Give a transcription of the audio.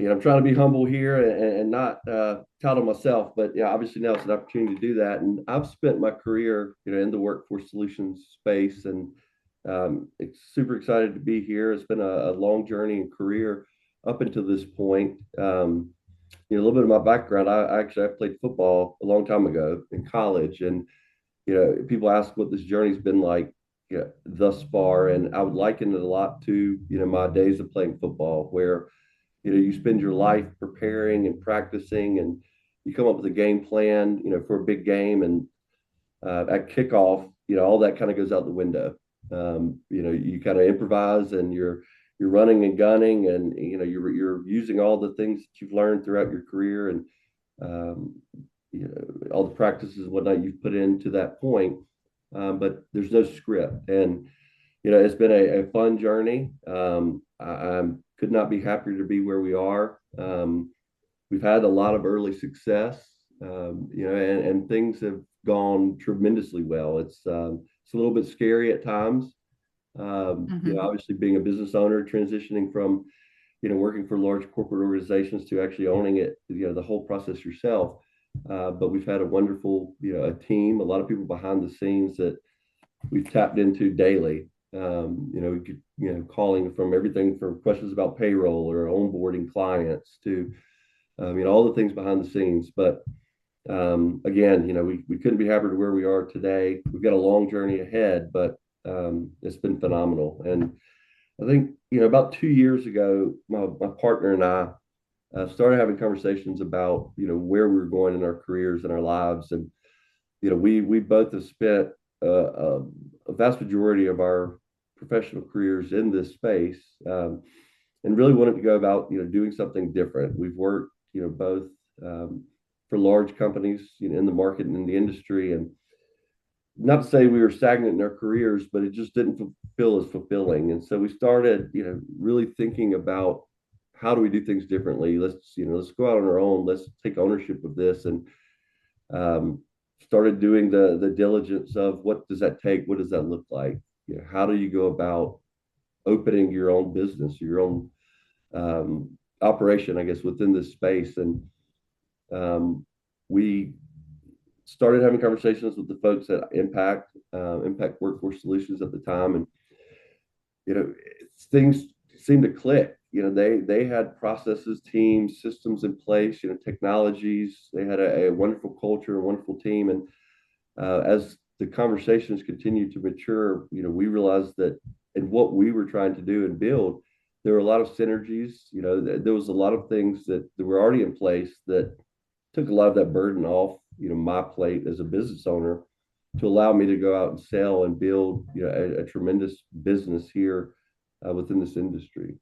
I'm trying to be humble here and not tout on myself, but yeah, obviously now it's an opportunity to do that. And I've spent my career, in the workforce solutions space, and it's super excited to be here. It's been a long journey and career up until this point. A little bit of my background, I played football a long time ago in college, and people ask what this journey's been like, thus far, and I would liken it a lot to my days of playing football, where you spend your life preparing and practicing, and you come up with a game plan, for a big game, and at kickoff, all that kind of goes out the window. You kind of improvise, and you're running and gunning, and you're using all the things that you've learned throughout your career, and um, all the practices and whatnot you've put into that point. But there's no script, and it's been a fun journey. I could not be happier to be where we are. We've had a lot of early success, and things have gone tremendously well. It's a little bit scary at times. Hmm. Obviously being a business owner, transitioning from, working for large corporate organizations to actually owning it, the whole process yourself. But we've had a wonderful, a team, a lot of people behind the scenes that we've tapped into daily. We could, calling from everything from questions about payroll or onboarding clients to, all the things behind the scenes. But again, we couldn't be happier to where we are today. We've got a long journey ahead, but it's been phenomenal. And I think, about 2 years ago, my partner and I started having conversations about, where we were going in our careers and our lives. And, we both have spent a vast majority of our professional careers in this space, and really wanted to go about, doing something different. We've worked, both for large companies, in the market and in the industry. And not to say we were stagnant in our careers, but it just didn't feel as fulfilling. And so we started, really thinking about how do we do things differently? Let's go out on our own. Let's take ownership of this, and um, started doing the diligence of what does that take? What does that look like? How do you go about opening your own business, your own operation, I guess, within this space? And we started having conversations with the folks at Impact Workforce Solutions at the time, and things seemed to click. They had processes, teams, systems in place, technologies. They had a wonderful culture, a wonderful team, and as the conversations continued to mature, we realized that in what we were trying to do and build, there were a lot of synergies. There was a lot of things that were already in place that took a lot of that burden off, my plate as a business owner, to allow me to go out and sell and build, a tremendous business here within this industry.